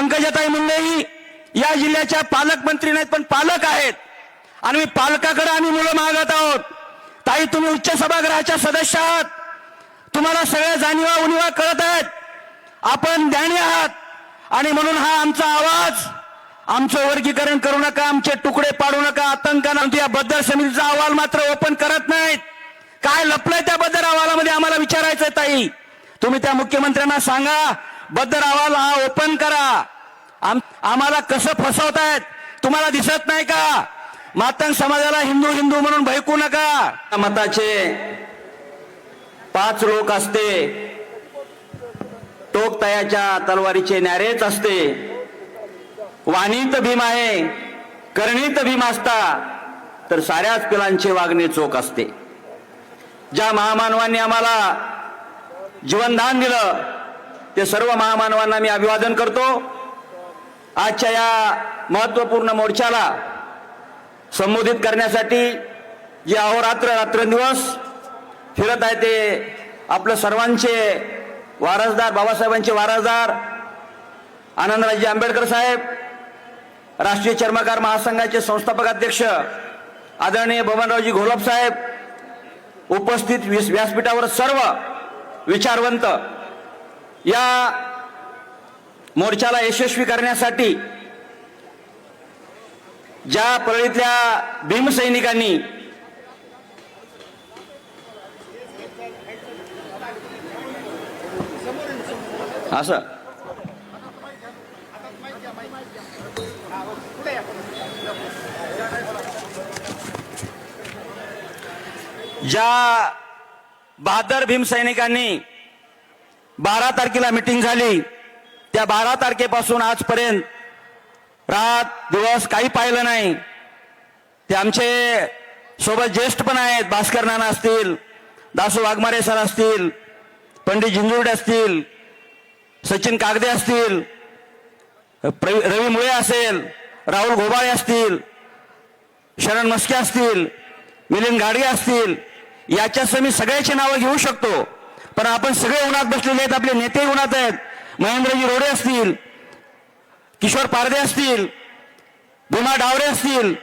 पंकजाताई मुंडेही या जिल्ह्याच्या पालकमंत्री नाहीत पण पालक आहेत आणि मी पालकाकडे आम्ही मुलं मागत आहोत. ताई तुम्ही उच्च सभागृहाच्या सदस्य आहात, तुम्हाला सगळ्या जाणीवा उणीवा कळत आहेत, आपण ज्ञानी आहात आणि म्हणून हा आमचा आवाज, आमचं वर्गीकरण करू नका, आमचे तुकडे पाडू नका, आतंकानं या बद्दल समितीचा अहवाल मात्र ओपन करत नाहीत. काय लपलंय त्या बद्दल अहवालामध्ये आम्हाला विचारायचंय. ताई तुम्ही त्या मुख्यमंत्र्यांना सांगा बद्दल अहवाल हा ओपन करा. आम्हाला कसं फसवतायत तुम्हाला दिसत नाही का? मातंग समाजाला हिंदू हिंदू म्हणून भयकू नका. मताचे 5 लोक असते, टोक तयाच्या तलवारीचे न्यारेच असते. वाणीत भीम आहे, करणीत भीम असता, तर साऱ्याच पिलांचे वागणे चोख असते. ज्या महामानवांनी आम्हाला जीवनदान दिलं ते सर्व महामानवांना मी अभिवादन करतो. आजच्या या महत्वपूर्ण मोर्चाला संबोधित करण्यासाठी जे अहोरात्र रात्रंदिवस फिरत आहे ते आपलं सर्वांचे वारसदार, बाबासाहेबांचे वारसदार आनंदराजे आंबेडकर साहेब, राष्ट्रीय चर्मकार महासंघाचे संस्थापक अध्यक्ष आदरणीय बबनरावजी घोलप साहेब, उपस्थित व्यासपीठावर सर्व विचारवंत, या मोर्चाला यशस्वी करण्यासाठी ज्या परळीतल्या भीमसैनिकांनी असं ज्या बहादर भीमसैनिकांनी 12 तारखेला मीटिंग झाली, त्या 12 तारखेपासून आजपर्यंत रात दिवस काही पाहिलं नाही. ते आमचे सोबत ज्येष्ठ पण आहेत, भास्कर नाना असतील, दासू वाघमारे सर असतील, पंडित जिंजुर्डे असतील, सचिन कागदे असतील, रवी मुळे असेल, राहुल घोबाळे असतील, शरण मस्के असतील, मिलिंद गाडगे असतील, याच्यासह मी सगळ्याची नावं घेऊ शकतो. पण आपण सगळे उन्हात बसलेले आहेत, आपले नेते उन्हात आहेत. महेंद्रजी रोडे असतील, किशोर पारदे असतील, भीमा डावरे असतील,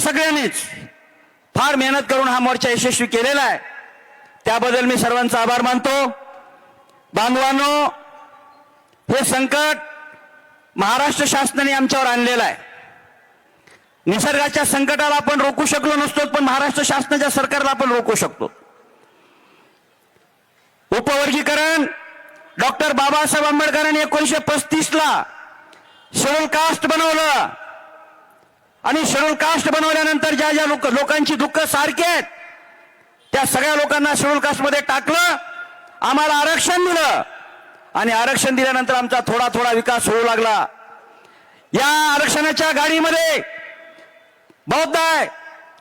सगळ्यांनीच फार मेहनत करून हा मोर्चा यशस्वी केलेला आहे. त्याबद्दल मी सर्वांचा आभार मानतो. बांधवांनो, हे संकट महाराष्ट्र शासनाने आमच्यावर आणलेलं आहे. निसर्गाच्या संकटाला आपण रोखू शकलो नसतो, पण महाराष्ट्र शासनाच्या सरकारला आपण रोखू शकतो. उपवर्गीकरण डॉक्टर बाबासाहेब आंबेडकरांनी 1935ला शेड्यूल कास्ट बनवलं आणि शेड्यूल कास्ट बनवल्यानंतर ज्या ज्या लोकांची दुःख सारखी आहेत त्या सगळ्या लोकांना शेड्यूल कास्ट मध्ये टाकलं, आम्हाला आरक्षण दिलं आणि आरक्षण दिल्यानंतर आमचा थोडा थोडा विकास होऊ लागला. या आरक्षणाच्या गाडीमध्ये बौद्ध आहे,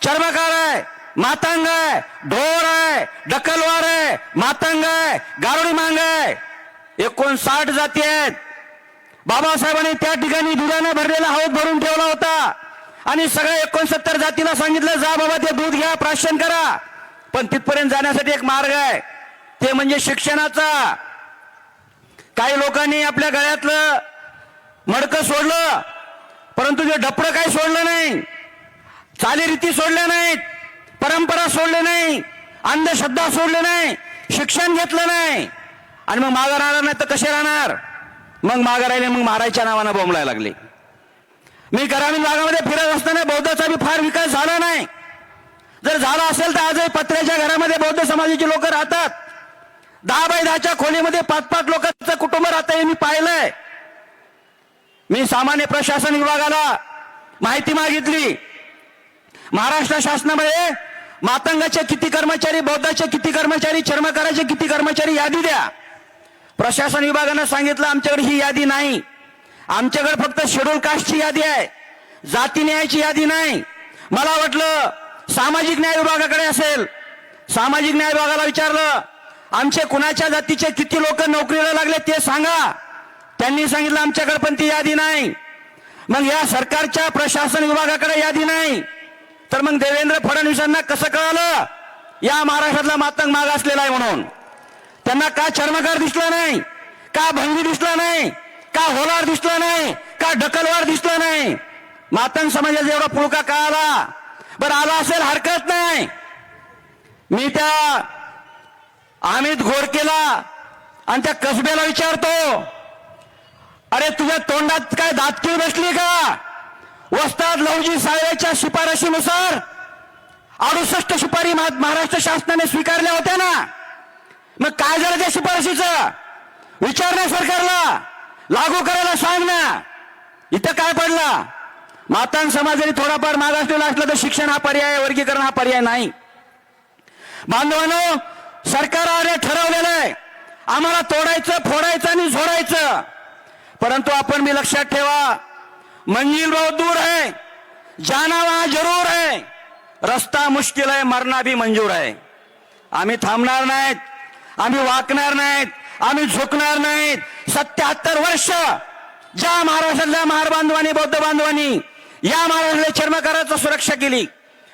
चर्मकार आहे, मातंग आहे, ढोर आहे, डकलवार आहे, मातंग आहे, गारुडी मांग आहे, 59 जाती आहेत. बाबासाहेबांनी त्या ठिकाणी दुधाने भरलेला हौद भरून ठेवला होता आणि सगळ्या 69 जातीला सांगितलं जा बाबा ते दूध घ्या, प्राशन करा. पण तिथपर्यंत जाण्यासाठी एक मार्ग आहे, ते म्हणजे शिक्षणाचा. काही लोकांनी आपल्या गळ्यातलं मडकं सोडलं, परंतु ते डपडं काही सोडलं नाही, चालीरीती सोडल्या नाहीत, परंपरा सोडले नाही, अंधश्रद्धा सोडले नाही, शिक्षण घेतलं नाही आणि मग मागं राहणार नाही तर कसे राहणार? मग मागं राहिले, मग मारायच्या नावानं बोंबलायला लागले. मी ग्रामीण भागामध्ये फिरत असताना बौद्धाचा बी फार विकास झाला नाही. जर झाला असेल तर आजही पत्र्याच्या घरामध्ये बौद्ध समाजाची लोक राहतात. 10 बाय 10च्या खोलीमध्ये 5-5 लोकांचं कुटुंब राहतं, हे मी पाहिलंय. मी सामान्य प्रशासन विभागाला माहिती मागितली, महाराष्ट्र शासनामध्ये मातंगाचे किती कर्मचारी, बौद्धाचे किती कर्मचारी, चर्मकाराचे किती कर्मचारी, यादी द्या. प्रशासन विभागानं सांगितलं आमच्याकडे ही यादी नाही, आमच्याकडे फक्त शेड्यूल कास्टची यादी आहे, जाती न्यायाची यादी नाही. मला वाटलं सामाजिक न्याय विभागाकडे असेल. सामाजिक न्याय विभागाला विचारलं आमचे कुणाच्या जातीचे किती लोक नोकरीला लागले ते सांगा. त्यांनी सांगितलं आमच्याकडे पण ती यादी नाही. मग या सरकारच्या प्रशासन विभागाकडे यादी नाही तर मग देवेंद्र फडणवीसांना कसं कळालं या महाराष्ट्रातला मातंग मागासलेला आहे म्हणून? त्यांना का चर्मकार दिसला नाही, का भंगी दिसला नाही, का होलार दिसला नाही, का ढकलवार दिसला नाही? मातंग समाजाचा एवढा पुळका का आला? बरं आला असेल हरकत नाही. मी त्या अमित घोडकेला आणि त्या कसब्याला विचारतो, अरे तुझ्या तोंडात काय दातकीळ बसली का? वस्ताद लहुजी साळवेच्या शिफारशीनुसार 68 शिफारी महाराष्ट्र शासनाने स्वीकारल्या होत्या ना. मग काय झालं त्या शिफारशीचं? विचार ना सरकारला, लागू करायला सांग ना. इथं काय पडला? मातंग समाजाने थोडाफार मागासलेला असलं तर शिक्षण हा पर्याय, वर्गीकरण हा पर्याय नाही. बांधवांनो, सरकारने ठरवलेलं आहे आम्हाला तोडायचं, फोडायचं आणि झोडायचं. परंतु आपण भी लक्षात ठेवा, मंजिल बहुत दूर है, जाना वहां जरूर है, रस्ता मुश्किल है, मरना भी मंजूर है. आम्ही थांबणार नाहीत, आम्ही वाकणार नाहीत, आम्ही झुकणार नाहीत. 77 वर्ष ज्या महाराष्ट्रातल्या महार बांधवांनी, बौद्ध बांधवांनी या महाराष्ट्राच्या चर्मकाराची सुरक्षा केली,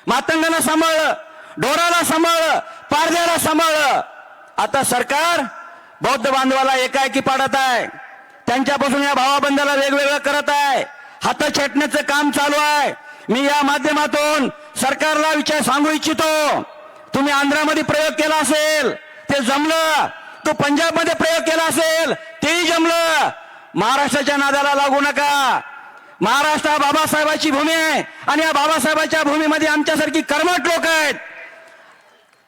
मातंगाला सांभाळलं, ढोराला सांभाळलं, पारध्याला सांभाळलं. आता सरकार बौद्ध बांधवाला एकाएकी पाडत आहे, त्यांच्यापासून या भावाबंधाला वेगवेगळं करत आहे, हात छेटण्याचं काम चालू आहे. मी या माध्यमातून सरकारला विचार सांगू इच्छितो, तुम्ही आंध्रामध्ये प्रयोग केला असेल ते जमलं, तो पंजाबमध्ये प्रयोग केला असेल तेही जमलं. महाराष्ट्राच्या नादाला लागू नका. महाराष्ट्र हा बाबासाहेबांची भूमी आहे आणि या बाबासाहेबांच्या भूमीमध्ये आमच्यासारखी कर्मठ लोक आहेत.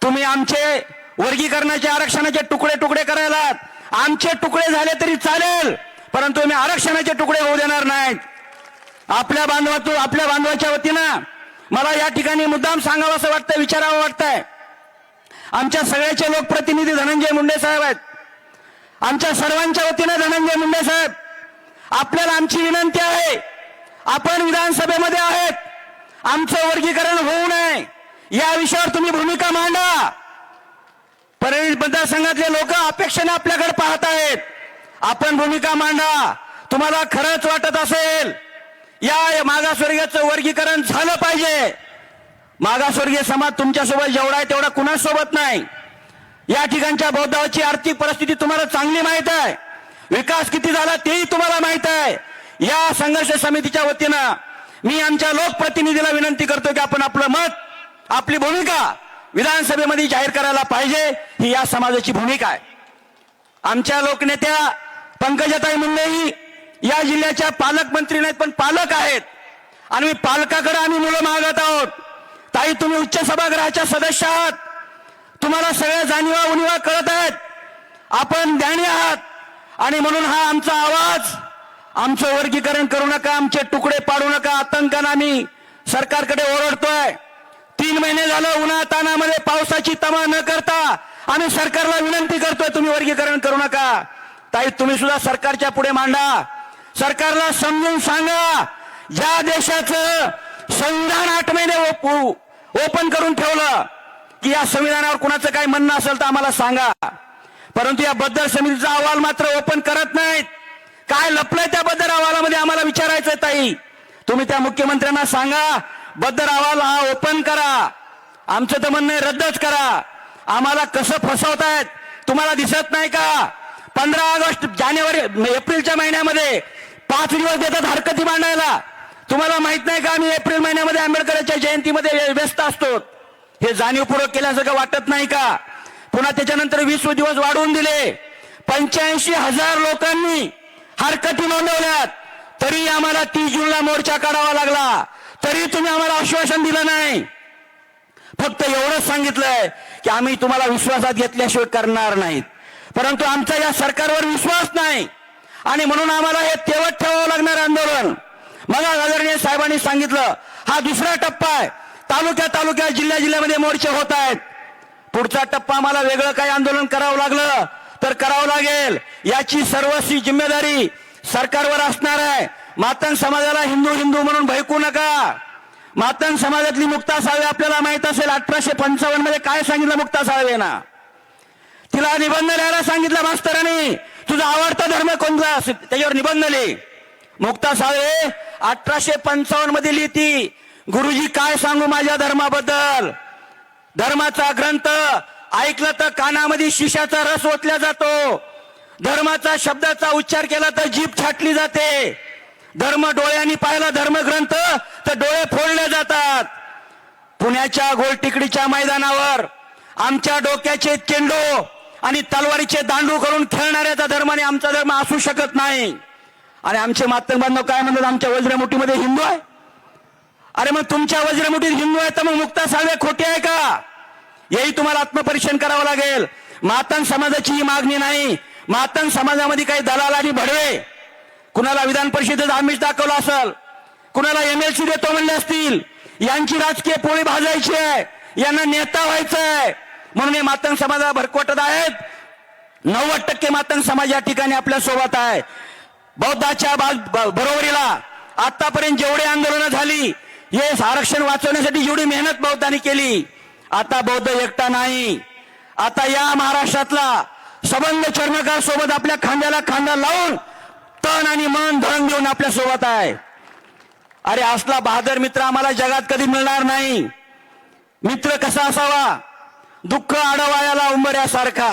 तुम्ही आमचे वर्गीकरणाचे, आरक्षणाचे तुकडे तुकडे करायला, आमचे तुकडे झाले तरी चालेल, परंतु मी आरक्षणाचे तुकडे होऊ देणार नाहीत. आपल्या बांधवाच्या वतीनं मला या ठिकाणी मुद्दाम सांगावं असं वाटतंय, विचारावं वाटतंय. आमच्या सगळ्याचे लोकप्रतिनिधी धनंजय मुंडे साहेब आहेत. आमच्या सर्वांच्या वतीनं धनंजय मुंडे साहेब, आपल्याला आमची विनंती आहे, आपण विधानसभेमध्ये आहेत, आमचं वर्गीकरण होऊ नये या विषयावर तुम्ही भूमिका मांडा. परळी मतदारसंघातले लोक अपेक्षेने आपल्याकडे पाहत आहेत, आपण भूमिका मांडा. तुम्हाला खरंच वाटत असेल या मागासवर्गीयाचं वर्गीकरण झालं पाहिजे, मागासवर्गीय समाज तुमच्यासोबत जेवढा आहे तेवढा कुणासोबत नाही. या ठिकाणच्या बौद्धाची आर्थिक परिस्थिती तुम्हाला चांगली माहित आहे, विकास किती झाला तेही तुम्हाला माहित आहे. या संघर्ष समितीच्या वतीनं मी आमच्या लोकप्रतिनिधीला विनंती करतो की आपण आपलं मत, आपली भूमिका विधानसभेमध्ये जाहीर करायला पाहिजे. ही या समाजाची भूमिका आहे. आमच्या लोकनेत्या पंकजाताई मुंडेही या जिल्ह्याच्या पालकमंत्री नाहीत पण पालक आहेत आणि मी पालकाकडे आम्ही मुलं मागत आहोत. ताई, तुम्ही उच्च सभागृहाच्या सदस्य आहात, तुम्हाला सगळ्या जाणीवा उणीवा कळत आहेत, आपण ज्ञानी आहात आणि म्हणून हा आमचा आवाज, आमचं वर्गीकरण करू नका, आमचे तुकडे पाडू नका, आतंकानं आम्ही सरकारकडे ओरडतोय. 3 महिने झालं उन्हातानामध्ये पावसाची तमा न करता आम्ही सरकारला विनंती करतोय, तुम्ही वर्गीकरण करू नका. ताई, तुम्ही सुद्धा सरकारच्या पुढे मांडा, सरकारला समजून सांगा. ज्या देशाचं संविधान 8 महिने ओपन करून ठेवलं की या संविधानावर कुणाचं काय म्हणणं असेल तर आम्हाला सांगा, परंतु या बद्दल समितीचा अहवाल मात्र ओपन करत नाहीत. काय लपलंय त्या बद्दल अहवालामध्ये आम्हाला विचारायचंय. ताई, तुम्ही त्या मुख्यमंत्र्यांना सांगा, बद्दल अहवाल हा ओपन करा. आमचं तर म्हणणं रद्दच करा. आम्हाला कसं फसवतायत तुम्हाला दिसत नाही का? 15 ऑगस्ट, जानेवारी, एप्रिलच्या महिन्यामध्ये 5 दिवस देतात हरकती मांडायला. तुम्हाला माहित नाही का आम्ही एप्रिल महिन्यामध्ये आंबेडकरांच्या जयंतीमध्ये व्यस्त असतो? हे जाणीवपूर्वक केल्यासारखं वाटत नाही का? पुन्हा त्याच्यानंतर 20 दिवस वाढवून दिले. 85,000 लोकांनी हरकती नोंदवल्यात, तरी आम्हाला 30 जूनला मोर्चा काढावा लागला, तरी तुम्ही आम्हाला आश्वासन दिलं नाही. फक्त एवढंच सांगितलंय की आम्ही तुम्हाला विश्वासात घेतल्याशिवाय करणार नाहीत. परंतु आमचा या सरकारवर विश्वास नाही आणि म्हणून आम्हाला हे तेवत ठेवावं लागणार आंदोलन. मग आदरणीय साहेबांनी सांगितलं, हा दुसरा टप्पा आहे. तालुक्यात जिल्ह्यामध्ये मोर्चे होत आहेत. पुढचा टप्पा आम्हाला वेगळं काही आंदोलन करावं लागलं तर करावं लागेल. याची सर्वस्वी जिम्मेदारी सरकारवर असणार आहे. मातंग समाजाला हिंदू म्हणून भयकू नका. मातंग समाजातली मुक्ता साळवे आपल्याला माहित असेल, 1855 मध्ये काय सांगितलं मुक्ता साळवेना? तिला निबंध लिहायला सांगितलं मास्तरांनी, तुझा आवडता धर्म कोणता, त्याच्यावर निबंध लिही. मुक्ता साळवे 1855 मध्ये लिहिती, गुरुजी काय सांगू माझ्या धर्माबद्दल. धर्माचा ग्रंथ ऐकलं तर कानामध्ये शिशाचा रस ओतला जातो. धर्माचा शब्दाचा उच्चार केला तर जीभ छाटली जाते. धर्म डोळ्यांनी पाहिला धर्मग्रंथ तर डोळे फोडले जातात. पुण्याच्या गोलटेकडीच्या मैदानावर आमच्या डोक्याचे चेंडू आणि तलवारीचे दांडू करून खेळणाऱ्याचा धर्म आणि आमचा धर्म असू शकत नाही. आणि आमचे मातंग बांधव काय म्हणतात, आमच्या वज्रमुठीमध्ये हिंदू आहे. अरे मग तुमच्या वज्रमुठीत हिंदू आहे तर मग मुक्ता साळवे खोटे आहे का? यही तुम्हाला आत्मपरीक्षण करावं लागेल. मातंग समाजाची ही मागणी नाही. मातंग समाजामध्ये काही दलाल आणि भडवे, कुणाला विधान परिषदेत आमिष दाखवलं असेल, कुणाला MLC देतो म्हणले असतील, यांची राजकीय पोळी भाजायची आहे, यांना नेता व्हायचं आहे म्हणून हे मातंग समाजाला भरकटत आहेत. 90% मातंग समाज या ठिकाणी आपल्या सोबत आहे. बौद्धाच्या बरोबरीला आतापर्यंत जेवढे आंदोलनं झाली, हे आरक्षण वाचवण्यासाठी जेवढी मेहनत बौद्धांनी केली, आता बौद्ध एकटा नाही. आता या महाराष्ट्रातला सबंध चर्मकार सोबत आपल्या खांद्याला खांदा लावून तन आणि मन धन देऊन आपल्या सोबत आहे. अरे असला बहादर मित्र आम्हाला जगात कधी मिळणार नाही. मित्र कसा असावा? दुःख आडवायाला उंबऱ्यासारखा,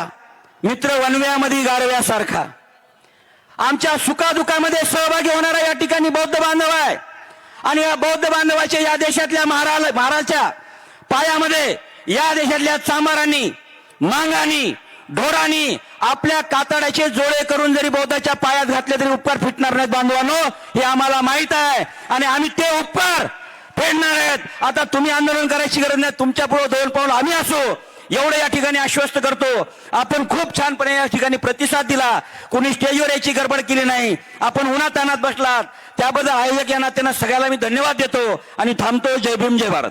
मित्र वनव्यामध्ये गारव्यासारखा. आमच्या सुखादुखामध्ये सहभागी होणारा या ठिकाणी बौद्ध बांधव आहे. आणि या बौद्ध बांधवाच्या या देशातल्या महाराच्या पायामध्ये या देशातल्या चांबारांनी, मांगांनी, ढोरांनी आपल्या कातड्याचे जोडे करून जरी बौद्धाच्या पायात घातले तरी उपकार फिटणार नाहीत बांधवांनो, हे आम्हाला माहित आहे. आणि आम्ही ते उपकार फेडणार आहेत. आता तुम्ही आंदोलन करायची गरज नाही. तुमच्या पुढे दोन पाऊल आम्ही असो एवढं या ठिकाणी आश्वस्त करतो. आपण खूप छानपणे या ठिकाणी प्रतिसाद दिला. कोणी स्टेजवर यायची गडबड केली नाही. आपण उन्हातानात बसलात त्याबद्दल आयोजक या नात्यानं सगळ्याला मी धन्यवाद देतो आणि थांबतो. जय भीम, जय भारत.